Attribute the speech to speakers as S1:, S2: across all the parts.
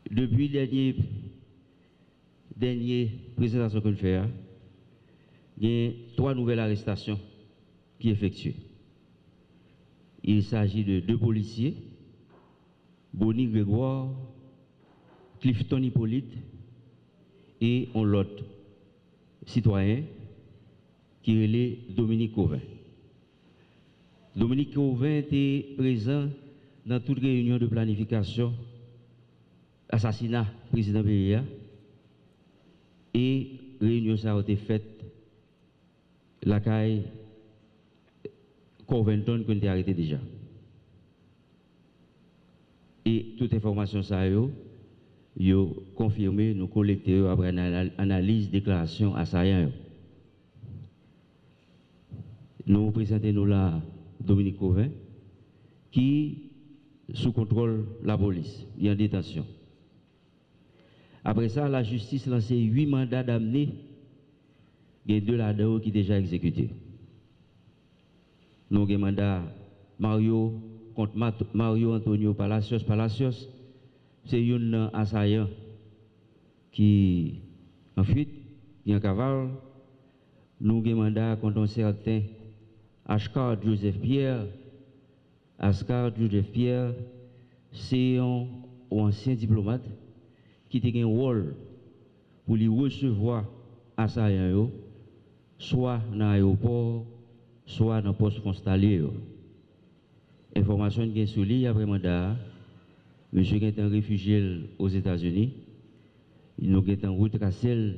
S1: Depuis dernière présentation que nous faisons, il y a 3 nouvelles arrestations qui effectuées. Il s'agit de 2 policiers, Bonnie Grégoire, Clifton Hippolyte et un autre citoyen qui est Dominique Cauvin. Dominique Cauvin était présent dans toute réunion de planification assassinat président Béria et réunion ça a été faite la caille Covington qu'on a arrêté déjà. Et toute information ça yo confirmé nous collecter après analyse déclaration assaillant. Nous présentons nous là Dominique Cauvin qui sous contrôle la police, il est en détention. Après ça, la justice a lancé 8 mandats d'amener. Il y a 2 là-dedans qui sont déjà exécutés. Nous avons un mandat Mario contre Mario Antonio Palacios. C'est un assaillant qui en fuite, qui est en cavale. Nous avons un mandat contre un certain Ascar Joseph Pierre. Ascar Joseph Pierre, c'est un ancien diplomate qui a un rôle pour lui recevoir assaillants, soit dans l'aéroport, soit dans le poste frontalier. Information qui est sur lui après mandat, monsieur qui est un réfugié aux États-Unis, il nous est en route tracée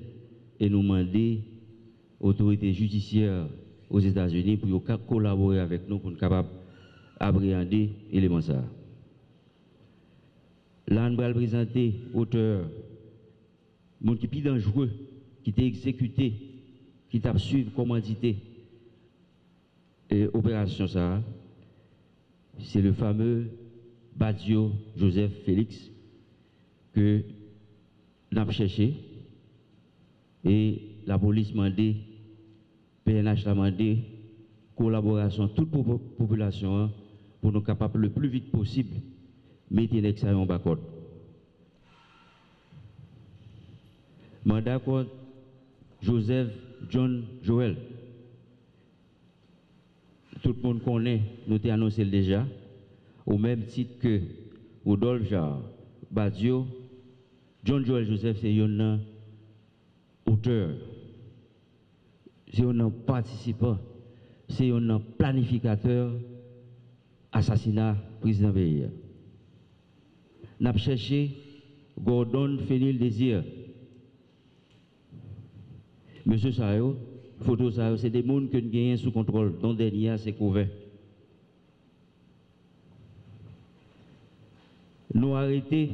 S1: et nous demander autorités judiciaires aux États-Unis pour collaborer avec nous pour être capable d'appréhender l'élément ça. Là, nous allons présenter auteur, monde qui est plus dangereux, qui est exécuté, qui t'a suivi commandité opération ça. C'est le fameux Badio Joseph Félix que nous avons cherché et la police m'a demandé, PNH a demandé collaboration toute population pour nous capables le plus vite possible mettre l'examen en bas code. Mandat contre Joseph John Joel. Tout le monde connaît, nous avons annoncé déjà, au même titre que Rodolphe Jarre, Badio, John Joel Joseph, c'est un auteur, c'est un participant, c'est un planificateur assassinat président Béria. Nous avons cherché Gordon Fenil Désir. Monsieur Sayo, photo Sayo, c'est des gens que nous gagnons sous contrôle, dont dernier c'est couvert. Nous avons arrêté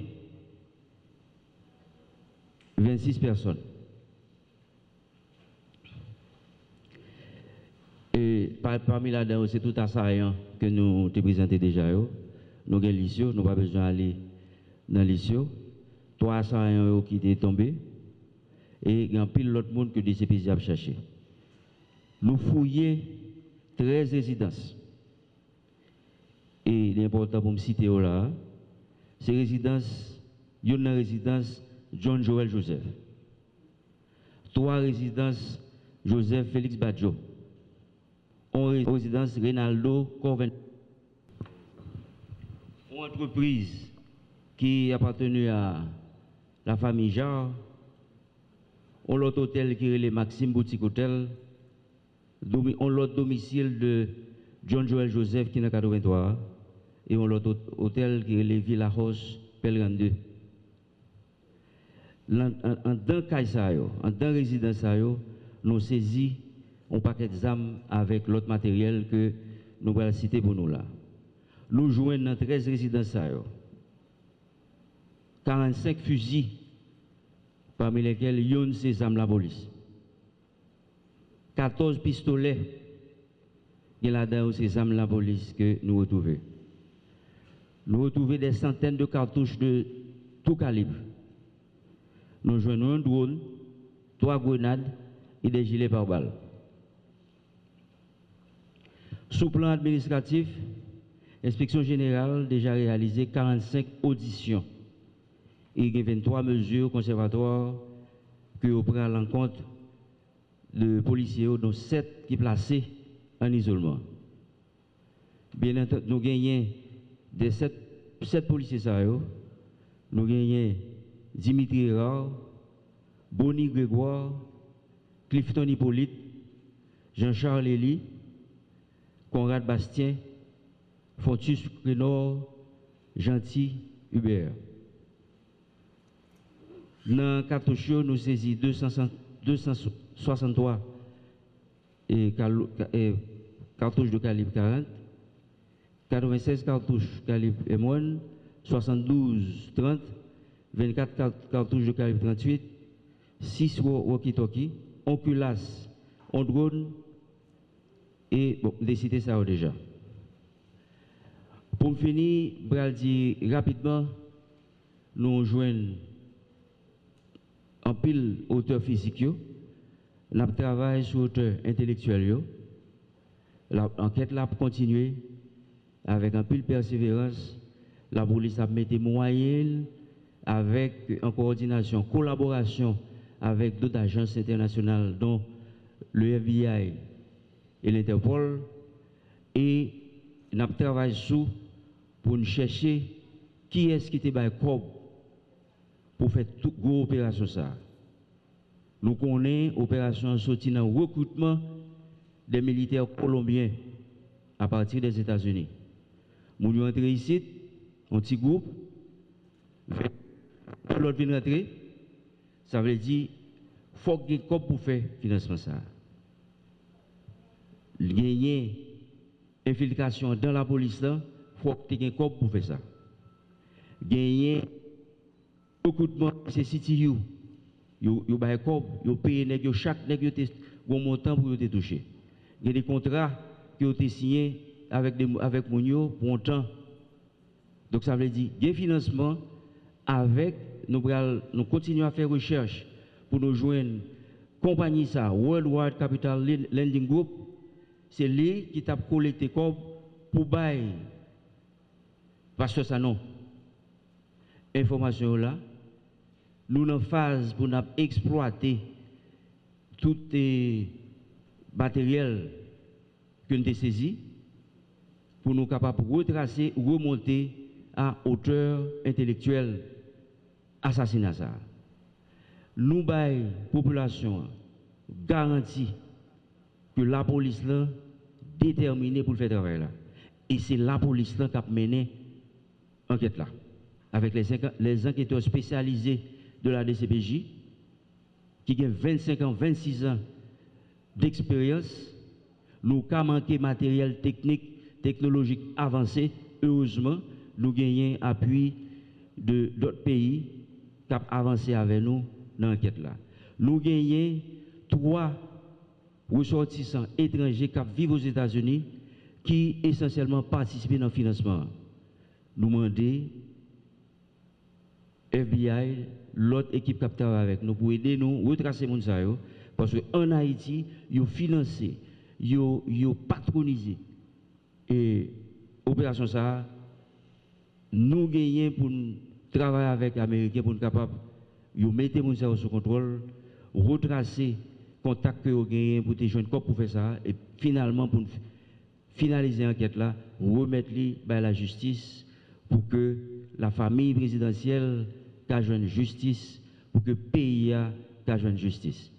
S1: 26 personnes. Et parmi là-dedans, c'est tout assaillant que nous te présentons déjà. Nous avons l'issue, nous n'avons pas besoin d'aller dans l'issue. 3 assaillants qui étaient tombés. Et il y a un pile l'autre monde que des CPJ a cherché. Nous fouillons 13 résidences. Et l'important pour me citer là, c'est résidence, il y a une résidence John Joel Joseph. 3 résidences Joseph Félix Badjo. 1 résidence Reynaldo Corven. Une entreprise qui appartenait à la famille Jarre. On l'autre hôtel qui est le Maxime Boutique Hotel. On l'autre domicile de John Joel Joseph qui est dans 83. Et on l'autre hôtel qui est le Villa House Pelgan 2. En deux cas, en deux résidences, nous saisi un paquet d'armes avec l'autre matériel que nous allons citer pour nous là. Nous jouons dans 13 résidences, 45 fusils, parmi lesquels il y a ces armes la police. 14 pistolets, il y a là-dedans ces armes la police que nous retrouvons. Nous retrouvons des centaines de cartouches de tout calibre. Nous jouons un drone, 3 grenades et des gilets pare-balles. Sous plan administratif, l'inspection générale a déjà réalisé 45 auditions et il y a 23 mesures conservatoires que vous prenez à l'encontre de policiers, dont 7 qui sont placés en isolement. Bien entendu, nous gagnons des 7 policiers, nous gagnons Dimitri Rare, Bonnie Grégoire, Clifton Hippolyte, Jean-Charles Elie, Conrad Bastien, Fontus Crénor, Gentil Hubert. Dans le cartouche, nous saisissons 263 cartouches de calibre 40, 96 cartouches calibre M1, 72 30, 24 cartouches de calibre 38, 6 walkie-talkie, un culasse, un drone et bon, des cités ça déjà. Pour finir, je vais dire rapidement, nous joignons en pile auteur physique, nous travaillons sur auteur intellectuel. L'enquête là pour continuer avec un pile persévérance. La police a mis des moyens avec en coordination, collaboration avec d'autres agences internationales, dont le FBI et l'Interpol. Et nous travaillons sur pour nous chercher qui est-ce qui était par corps pour faire toute grosse opération ça. Nous connaissons l'opération sortie dans le recrutement des militaires colombiens à partir des États-Unis. Nous sommes entrés ici, un petit groupe, l'autre vient rentrer, ça veut dire qu'il faut qu'il y ait un corps pour faire le financement ça. Gagner infiltration dans la police là, il faut qu'il y ait un corps pour faire ça. Gagner recrutement, c'est CTU. Yo ba corps, yo paye nèg yo chaque nèg yo te bon montant pour yo te toucher. Il y a des contrats qui ont été signés avec Mounio pour un temps. Donc ça veut dire qu'il y a un financement avec nous continuons à faire recherche pour nous joindre compagnie ça Worldwide Capital Lending Group, c'est lui qui t'a collecté comme pour bail parce que ça non information là nous en phase pour nous exploiter tout les matériel que nous avons saisi pour nous capables de retracer ou remonter à hauteur intellectuelle assassinat ça. Nous bail population garantie que la police là déterminée pour le faire travail là. Et c'est la police là qui a mené enquête là avec les enquêteurs spécialisés de la DCPJ qui ont 25 ans, 26 ans d'expérience. Nous avons manqué matériel technique, technologique avancé. Heureusement, nous gagnons appui de d'autres pays qui ont avancé avec nous dans l'enquête là. Nous gagnons 3 ressortissants étrangers qui vivent aux États-Unis qui essentiellement participent dans le financement. Nous demandons FBI, l'autre équipe qui travaille avec nous pour aider nous à retracer les gens parce qu'en Haïti, ils ont financé, ils ont patronisé. Et l'opération ça, nous gagnons pour travailler avec les Américains pour nous capables de mettre les gens sous contrôle, retracer les contacts que vous gagnez pour te joindre pour faire ça, et finalement pour finaliser l'enquête là, remettre les à la justice pour que la famille présidentielle ait une justice, pour que le pays ait une justice.